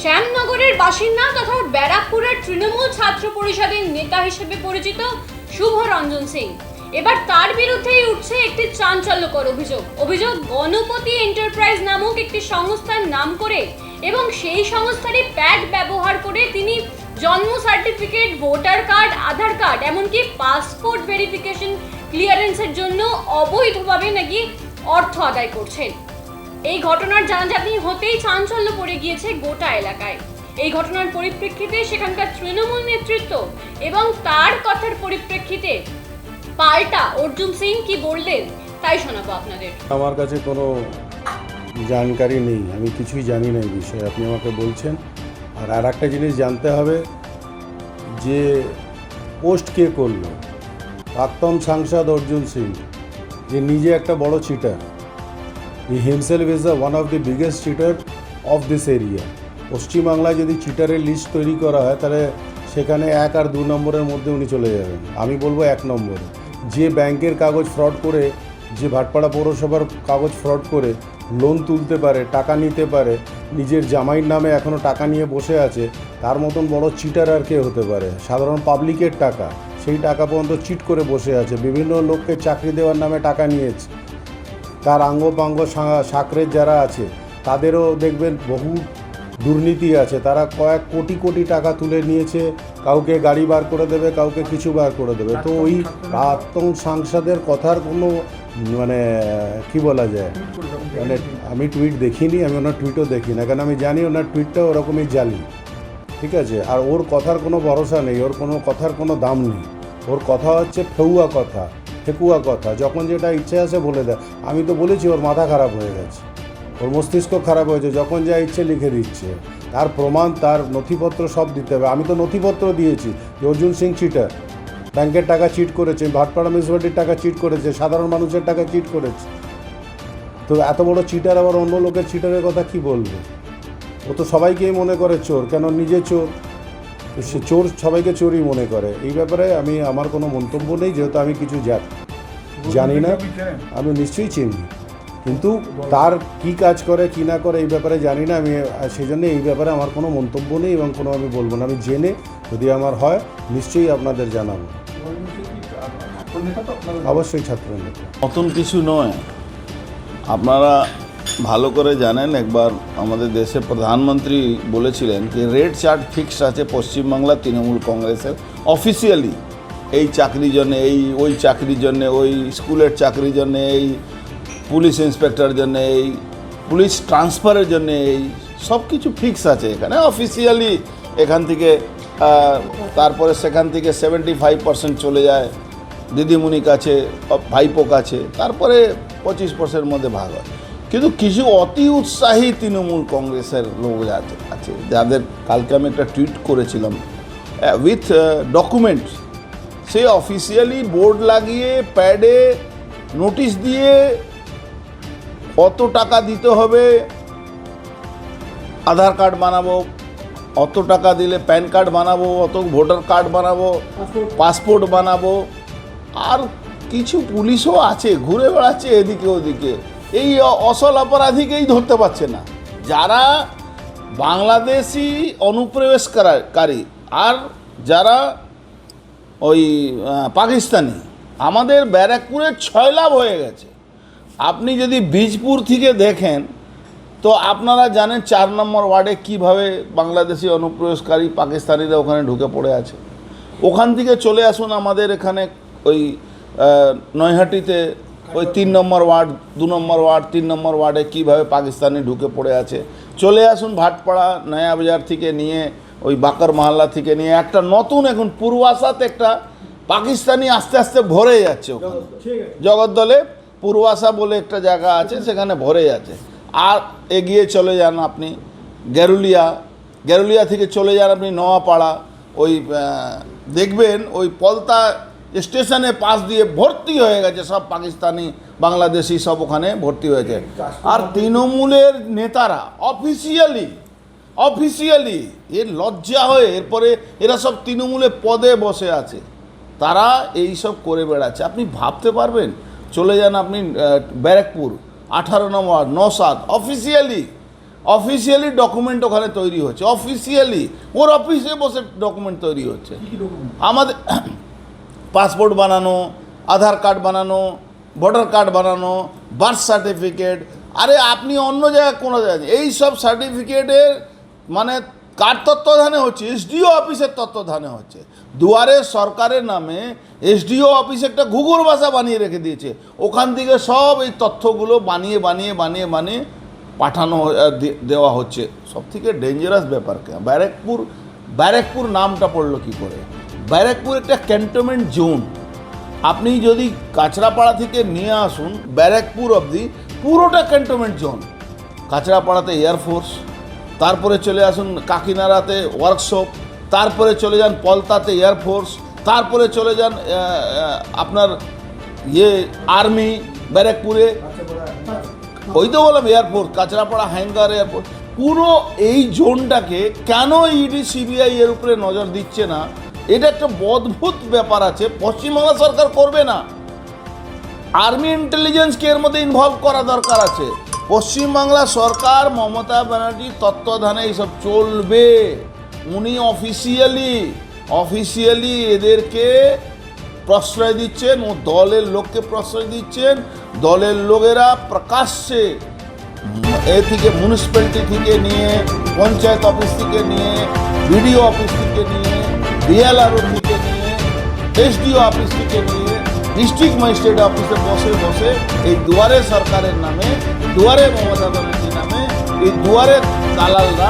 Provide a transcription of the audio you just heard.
শ্যামনগরের বাসিন্দা তথা ব্যারাকপুরের তৃণমূল ছাত্র পরিষদের নেতা হিসেবে পরিচিত শুভ রঞ্জন সিং। এবার তার বিরুদ্ধেই উঠছে একটি চাঞ্চল্যকর অভিযোগ গণপতি এন্টারপ্রাইজ নামক একটি সংস্থার নাম করে এবং সেই সংস্থারই প্যাড ব্যবহার করে তিনি জন্ম সার্টিফিকেট, ভোটার কার্ড, আধার কার্ড, এমনকি পাসপোর্ট ভেরিফিকেশন ক্লিয়ারেন্সের জন্য অবৈধভাবে নাকি অর্থ আদায় করছেন। এই ঘটনার জানাজানি হতেই চাঞ্চল্য পড়ে গিয়েছে গোটা এলাকায়। এই ঘটনার পরিপ্রেক্ষিতে সেখানকার তৃণমূল নেতৃত্ব এবং তার কথার পরিপ্রেক্ষিতে পাল্টা অর্জুন সিং কি বললেন তাই শোনাবো আপনাদের। আমার কাছে কোনো জানকারি নেই, আমি কিছুই জানি না এই বিষয়ে, আপনি আমাকে বলছেন। আর একটা জিনিস জানতে হবে যে পোস্ট কে করলো। প্রাক্তন সাংসদ অর্জুন সিং, যে নিজে একটা বড় cheater, he himself is one of the biggest cheater of this area. পশ্চিমবাংলায় যদি চিটারের লিস্ট তৈরি করা হয় তাহলে সেখানে 1 আর 2 নম্বরের মধ্যে উনি চলে যাবেন। আমি বলবো 1 নম্বরে। যে ব্যাংকের কাগজ ফ্রড করে, যে ভাটপাড়া পৌরসভার কাগজ ফ্রড করে লোন তুলতে পারে, টাকা নিতে পারে, নিজের জামাইয়ের নামে এখনও টাকা নিয়ে বসে আছে, তার মতন বড় চিটার আর কে হতে পারে? সাধারণ পাবলিকের টাকা, সেই টাকা পর্যন্ত চিট করে বসে আছে। বিভিন্ন লোককে চাকরি দেওয়ার নামে টাকা নিয়েছে। তার আঙ্গপাঙ্গ সাকরের যারা আছে তাদেরও দেখবেন বহু দুর্নীতি আছে। তারা কয়েক কোটি কোটি টাকা তুলে নিয়েছে, কাউকে গাড়ি বার করে দেবে, কাউকে কিছু বার করে দেবে। তো ওই প্রাক্তন সাংসদের কথার কোনো কি বলা যায়, আমি টুইট দেখিনি, আমি ওনার টুইটও দেখি না, কারণ আমি জানি ওনার টুইটটা ওরকমই জালি, ঠিক আছে। আর ওর কথার কোনো ভরসা নেই, ওর কোনো কথার কোনো দাম নেই। ওর কথা হচ্ছে ফেকুয়া কথা, যখন যেটা ইচ্ছে আছে বলে দেয়। আমি তো বলেছি ওর মাথা খারাপ হয়ে গেছে, ওর মস্তিষ্ক খারাপ হয়েছে, যখন যা ইচ্ছে লিখে দিচ্ছে। তার প্রমাণ, তার নথিপত্র সব দিতে হবে। আমি তো নথিপত্র দিয়েছি যে অর্জুন সিং চিটার, ব্যাংকের টাকা চিট করেছে, ভাটপাড়া মিউনিসিপ্যালিটির টাকা চিট করেছে, সাধারণ মানুষের টাকা চিট করেছে। তো এত বড় চিটার আবার অন্য লোকের চিটারের কথা কি বলবে? ও তো সবাইকেই মনে করে চোর, কেন নিজে চোর, সে চোর সবাইকে চোরই মনে করে। এই ব্যাপারে আমার কোনো মন্তব্য নেই, যেহেতু আমি কিছু জানি না। আমি নিশ্চয়ই চিনি, কিন্তু তার কি কাজ করে কি না করে এই ব্যাপারে জানি না আমি, সেই জন্য এই ব্যাপারে আমার কোনো মন্তব্য নেই এবং কোনো আমি বলবো না। আমি জেনে যদি আমার হয় নিশ্চয়ই আপনাদের জানাবো। অবশ্যই ছাত্র নেতা। নতুন কিছু নয়, আপনারা ভালো করে জানেন। একবার আমাদের দেশের প্রধানমন্ত্রী বলেছিলেন যে রেড চার্ট ফিক্সড আছে পশ্চিমবাংলা তৃণমূল কংগ্রেসের অফিসিয়ালি। এই চাকরির জন্যে, ওই চাকরির জন্যে, ওই স্কুলের চাকরির জন্যে, এই পুলিশ ইন্সপেক্টরের জন্যে, এই পুলিশ ট্রান্সফারের জন্যে, এই সব কিছু ফিক্স আছে এখানে অফিসিয়ালি। এখান থেকে তারপরে সেখান থেকে 75% চলে যায় দিদিমণি কাছে, ভাইপো কাছে, তারপরে 25% মধ্যে ভাগ হয়। কিন্তু কিছু অতি উৎসাহী তৃণমূল কংগ্রেসের লোক আছে, যাদের কালকে আমি একটা টুইট করেছিলাম with documents, say officially board লাগিয়ে প্যাডে নোটিশ দিয়ে কত টাকা দিতে হবে, আধার কার্ড বানাবো, অত টাকা দিলে প্যান কার্ড বানাবো, অত ভোটার কার্ড বানাবো, পাসপোর্ট বানাবো। আর কিছু পুলিশও আছে ঘুরে বেড়াচ্ছে এদিকে ওদিকে, এই অসল অপরাধীকেই ধরতে পারছে না, যারা বাংলাদেশি অনুপ্রবেশকারী আর যারা ওই পাকিস্তানি। আমাদের ব্যারাকপুরের 6 লাভ হয়ে গেছে। আপনি যদি বীজপুর থেকে দেখেন তো আপনারা জানেন 4 নম্বর ওয়ার্ডে কিভাবে বাংলাদেশি অনুপ্রবেশকারী পাকিস্তানিরা ওখানে ঢুকে পড়ে আছে। ওখান থেকে চলে আসুন আমাদের এখানে ওই নৈহাটিতে ওই 3 নম্বর ওয়ার্ড, 2 নম্বর ওয়ার্ড, 3 নম্বর ওয়ার্ডে কীভাবে পাকিস্তানি ঢুকে পড়ে আছে। চলে আসুন ভাটপাড়া নয়া বাজার থেকে নিয়ে, ওই বাকর মহল্লা থেকে নিয়ে, একটা নতুন এখন পূর্বাশাতে একটা পাকিস্তানি আস্তে আস্তে ভরে যাচ্ছে ওখানে। জগদ্দলে পূর্বাশা বলে একটা জায়গা আছে, সেখানে ভরে যাচ্ছে। আর এগিয়ে চলে যান আপনি গ্যারুলিয়া থেকে চলে যান আপনি নোয়াপাড়া, ওই দেখবেন ওই পলতা স্টেশনের পাশ দিয়ে ভর্তি হয়ে গেছে সব পাকিস্তানি বাংলাদেশি, সব ওখানে ভর্তি হয়েছে। আর তৃণমূলের নেতারা অফিসিয়ালি এর লজ্জা হয়ে, এরপরে এরা সব তৃণমূলের পদে বসে আছে, তারা এই সব করে বেড়াচ্ছে। আপনি ভাবতে পারবেন? চলে যান আপনি ব্যারাকপুর 18 নম্বর, নওশাদ, অফিসিয়ালি ডকুমেন্ট ওখানে তৈরি হচ্ছে, অফিসিয়ালি ওর অফিসে বসে ডকুমেন্ট তৈরি হচ্ছে। আমাদের পাসপোর্ট বানানো, আধার কার্ড বানানো, ভোটার কার্ড বানানো, বার্থ সার্টিফিকেট, আরে আপনি অন্য জায়গায় কোনো জায়গায় এই সব সার্টিফিকেটের মানে কার তত্ত্বাবধানে হচ্ছে? এসডিও অফিসের তত্ত্বাবধানে হচ্ছে। দুয়ারে সরকারের নামে এসডিও অফিসে একটা ঘুঘুর বাসা বানিয়ে রেখে দিয়েছে, ওখান থেকে সব এই তথ্যগুলো বানিয়ে বানিয়ে বানিয়ে বানিয়ে পাঠানো দেওয়া হচ্ছে। সব থেকে ডেঞ্জারাস ব্যাপার কে ব্যারাকপুর নামটা পড়লো কি করে? ব্যারাকপুর একটা ক্যান্টনমেন্ট জোন। আপনি যদি কাঁচরাপাড়া থেকে নিয়ে আসুন ব্যারাকপুর অবধি পুরোটা ক্যান্টনমেন্ট জোন। কাঁচরাপাড়াতে এয়ারফোর্স, তারপরে চলে আসুন কাকিনাড়াতে ওয়ার্কশপ, তারপরে চলে যান পলতাতে এয়ারফোর্স, তারপরে চলে যান আপনার আর্মি ব্যারাকপুরে, ওই তো বললাম এয়ারফোর্স, কাঁচরাপাড়া হ্যাঙ্গার এয়ারপোর্ট। পুরো এই জোনটাকে কেন ইডি সিবিআই এর উপরে নজর দিচ্ছে না? এটা একটা অদ্ভুত ব্যাপার আছে। পশ্চিমবাংলা সরকার করবে না, আর্মি ইন্টেলিজেন্সকে এর মধ্যে ইনভলভ করা দরকার আছে। পশ্চিমবাংলা সরকার মমতা ব্যানার্জির তত্ত্বাবধানে এইসব চলবে। উনি অফিসিয়ালি এদেরকে প্রশ্রয় দিচ্ছেন, ও দলের লোককে প্রশ্রয় দিচ্ছেন। দলের লোকেরা প্রকাশ্যে থেকে মিউনিসিপ্যালিটি থেকে নিয়ে, পঞ্চায়েত অফিস থেকে নিয়ে, বিডিও অফিস থেকে নিয়ে, বিএলআরও থেকে নিয়ে, এসডিও অফিস থেকে নিয়ে, ডিস্ট্রিক্ট ম্যাজিস্ট্রেট অফিসে বসে বসে এই দুয়ারে সরকারের নামে, দুয়ারে মমতা ব্যানার্জির নামে এই দুয়ারে দালালরা